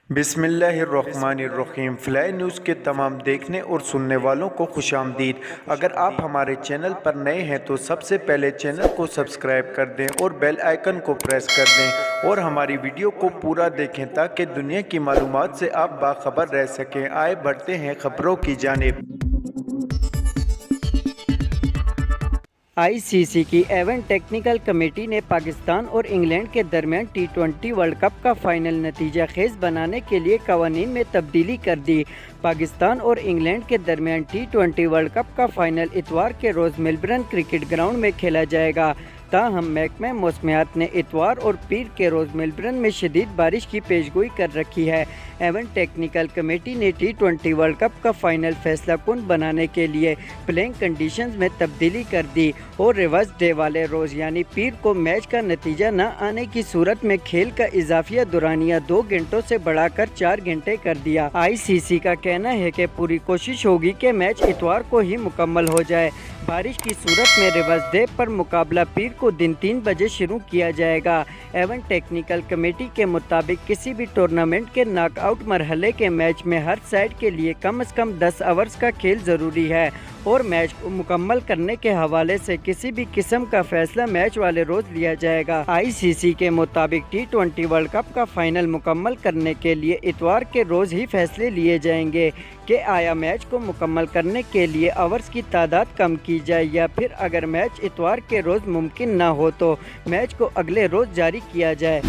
बिस्मिल्लाहिर्रहमानिर्रहीम। Fly news के तमाम देखने और सुनने वालों को खुश आमदीद। अगर आप हमारे चैनल पर नए हैं तो सबसे पहले चैनल को सब्सक्राइब कर दें और बेल आइकन को प्रेस कर दें और हमारी वीडियो को पूरा देखें ताकि दुनिया की मालूमात से आप बाखबर रह सकें। आए बढ़ते हैं खबरों की जानिब। आईसीसी की एवन टेक्निकल कमेटी ने पाकिस्तान और इंग्लैंड के दरमियान T20 वर्ल्ड कप का फाइनल नतीजा खेज बनाने के लिए कवानीन में तब्दीली कर दी। पाकिस्तान और इंग्लैंड के दरमियान T20 वर्ल्ड कप का फाइनल इतवार के रोज़ मेलबर्न क्रिकेट ग्राउंड में खेला जाएगा। ताहम महकमा मौसमियात ने इतवार और पीर के रोज़ मेलबर्न में शदीद बारिश की पेशगोई कर रखी है। एवन टेक्निकल कमेटी ने T20 वर्ल्ड कप का फाइनल फैसला कुन बनाने के लिए प्लेइंग कंडीशंस में तब्दीली कर दी और रिवर्स डे वाले रोज़ यानी पीर को मैच का नतीजा न आने की सूरत में खेल का इजाफिया दुरानिया 2 घंटों से बढ़ाकर 4 घंटे कर दिया। आईसीसी का कहना है कि पूरी कोशिश होगी कि मैच इतवार को ही मुकम्मल हो जाए। बारिश की सूरत में रिवर्स डे पर मुकाबला पीर को दिन 3 बजे शुरू किया जाएगा। एवन टेक्निकल कमेटी के मुताबिक किसी भी टूर्नामेंट के नॉकआउट मरहले के मैच में हर साइड के लिए कम से कम 10 ओवर्स का खेल ज़रूरी है और मैच को मुकम्मल करने के हवाले से किसी भी किस्म का फैसला मैच वाले रोज़ लिया जाएगा। आईसीसी के मुताबिक T20 वर्ल्ड कप का फाइनल मुकम्मल करने के लिए इतवार के रोज़ ही फैसले लिए जाएंगे कि आया मैच को मुकम्मल करने के लिए ओवर्स की तादाद कम की जाए या फिर अगर मैच इतवार के रोज़ मुमकिन ना हो तो मैच को अगले रोज़ जारी किया जाए।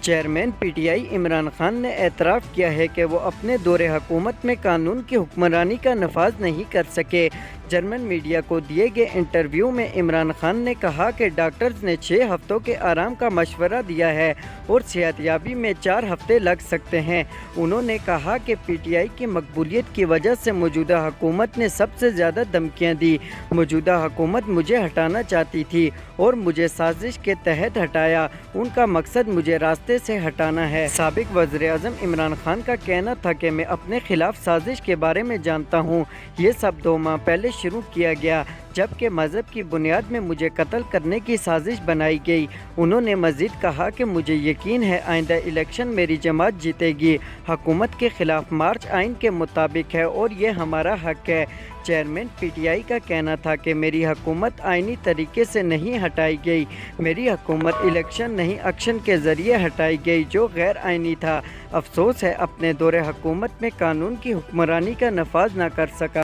चेयरमैन पीटीआई इमरान खान ने एतराफ़ किया है कि वो अपने दौरे हुकूमत में कानून की हुक्मरानी का नफाज नहीं कर सके। जर्मन मीडिया को दिए गए इंटरव्यू में इमरान खान ने कहा कि डॉक्टर्स ने 6 हफ्तों के आराम का मशवरा दिया है और सेहतयाबी में 4 हफ्ते लग सकते हैं। उन्होंने कहा कि पीटीआई की मकबूलियत की वजह से मौजूदा हुकूमत ने सबसे ज़्यादा धमकियाँ दी। मौजूदा हुकूमत मुझे हटाना चाहती थी और मुझे साजिश के तहत हटाया। उनका मकसद मुझे रास्ते से हटाना है। साबिक वज़ीर-ए-आज़म इमरान खान का कहना था कि मैं अपने खिलाफ साजिश के बारे में जानता हूँ। ये सब 2 माह पहले शुरू किया गया जबकि मज़हब की बुनियाद में मुझे कत्ल करने की साजिश बनाई गई। उन्होंने मज़ीद कहा कि मुझे यकीन है आइंदा इलेक्शन मेरी जमात जीतेगी। हुकूमत के खिलाफ मार्च आइन के मुताबिक है और ये हमारा हक है। चेयरमैन पीटीआई का कहना था कि मेरी हुकूमत आइनी तरीके से नहीं हटाई गई। मेरी हुकूमत इलेक्शन नहीं एक्शन के ज़रिए हटाई गई जो गैर आइनी था। अफसोस है अपने दौरे हुकूमत में कानून की हुक्मरानी का नफाज ना कर सका।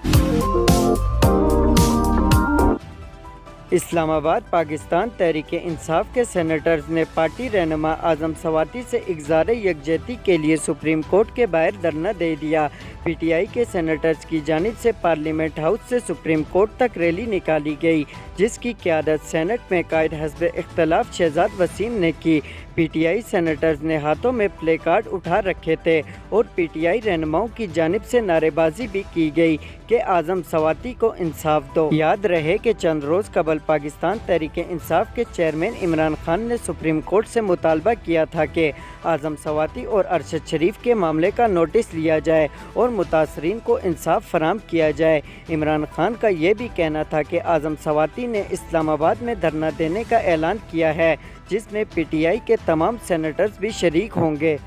इस्लामाबाद पाकिस्तान तहरीक इंसाफ के सेनेटर्स ने पार्टी रहनुमा आज़म सवाती से इज़हार यकजहती के लिए सुप्रीम कोर्ट के बाहर धरना दे दिया। पीटीआई के सेनेटर्स की जानिब से पार्लियामेंट हाउस से सुप्रीम कोर्ट तक रैली निकाली गई जिसकी क़यादत सेनेट में कायद हस्ब इख्तलाफ शहजाद वसीम ने की। पीटीआई सेनेटर्स ने हाथों में प्ले कार्ड उठा रखे थे और पीटीआई रहनुमाओं की जानिब से नारेबाजी भी की गई कि आज़म सवाती को इंसाफ दो। याद रहे कि चंद रोज़ कबल पाकिस्तान तहरीक इंसाफ के चेयरमैन इमरान खान ने सुप्रीम कोर्ट से मुतालबा किया था कि आज़म सवाती और अरशद शरीफ के मामले का नोटिस लिया जाए और मुतासरीन को इंसाफ फराम किया जाए। इमरान खान का ये भी कहना था कि आज़म सवाती ने इस्लामाबाद में धरना देने का ऐलान किया है जिसमें पीटीआई के तमाम सेनेटर्स भी शरीक होंगे।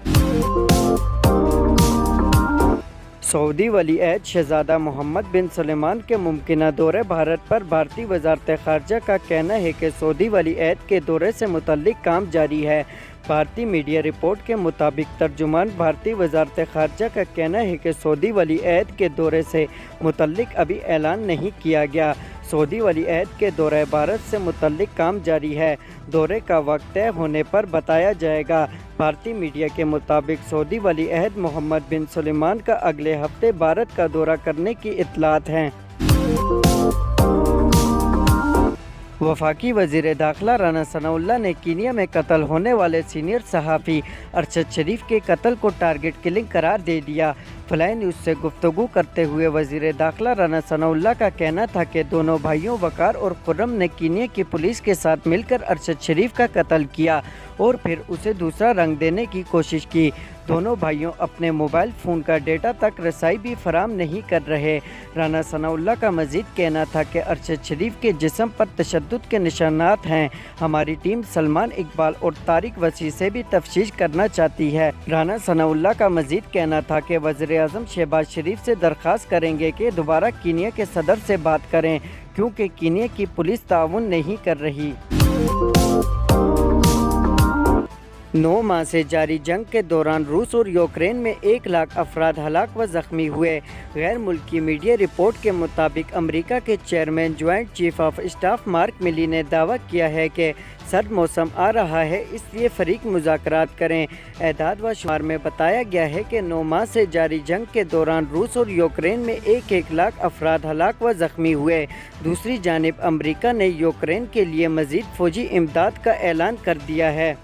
सऊदी वली अहद शहज़ादा मोहम्मद बिन सलमान के मुमकिना दौरे भारत पर भारतीय वज़ारत ख़ारजा का कहना है कि सऊदी वली अहद के दौरे से मुतल्लिक काम जारी है। भारतीय मीडिया रिपोर्ट के मुताबिक तर्जुमान भारतीय वज़ारत ख़ारजा का कहना है कि सऊदी वली अहद के दौरे से मुतल्लिक अभी ऐलान नहीं किया गया। सऊदी वली अहद के दौरे भारत से मुतल्लिक काम जारी है। दौरे का वक्त तय होने पर बताया जाएगा। भारतीय मीडिया के मुताबिक सऊदी वली अहद मोहम्मद बिन सलमान का अगले हफ्ते भारत का दौरा करने की इत्तलात हैं। वफाकी वज़ीर दाखिला राना सनाउल्लाह ने कीनिया में कत्ल होने वाले सीनियर सहाफ़ी अरशद शरीफ के कत्ल को टारगेट किलिंग करार दे दिया। फ्लाई न्यूज़ से गुफ्तगू करते हुए वज़ीर दाखिला राना सनाउल्लाह का कहना था कि दोनों भाइयों वकार और खुर्रम ने कीनिया की पुलिस के साथ मिलकर अरशद शरीफ का कत्ल किया और फिर उसे दूसरा रंग देने की कोशिश की। दोनों भाइयों अपने मोबाइल फ़ोन का डेटा तक रसाई भी फराम नहीं कर रहे। राना सनाउल्लाह का मज़ीद कहना था कि अरशद शरीफ के जिस्म पर तशद्दुद के निशानात हैं। हमारी टीम सलमान इकबाल और तारिक वसी से भी तफ्तीश करना चाहती है। राना सनाउल्लाह का मज़ीद कहना था कि वज़ीर-ए-आज़म शहबाज शरीफ से दरख्वास्त करेंगे कि दोबारा कीनिया के सदर से बात करें, क्योंकि कीनिया की पुलिस ताउन नहीं कर रही। 9 माह से जारी जंग के दौरान रूस और यूक्रेन में 1 लाख अफराद हलाक व ज़ख्मी हुए। गैर मुल्की मीडिया रिपोर्ट के मुताबिक अमेरिका के chairman joint chief of staff mark मिली ने दावा किया है कि सर्द मौसम आ रहा है, इसलिए फ़रीक मुज़ाकरात करें। एदाद व शुमार में बताया गया है कि 9 माह से जारी जंग के दौरान रूस और यूक्रेन में 1 लाख अफराद हलाक व ज़ख्मी हुए। दूसरी जानिब अमेरिका ने यूक्रेन के लिए मज़ीद फ़ौजी इमदाद का ऐलान कर दिया है।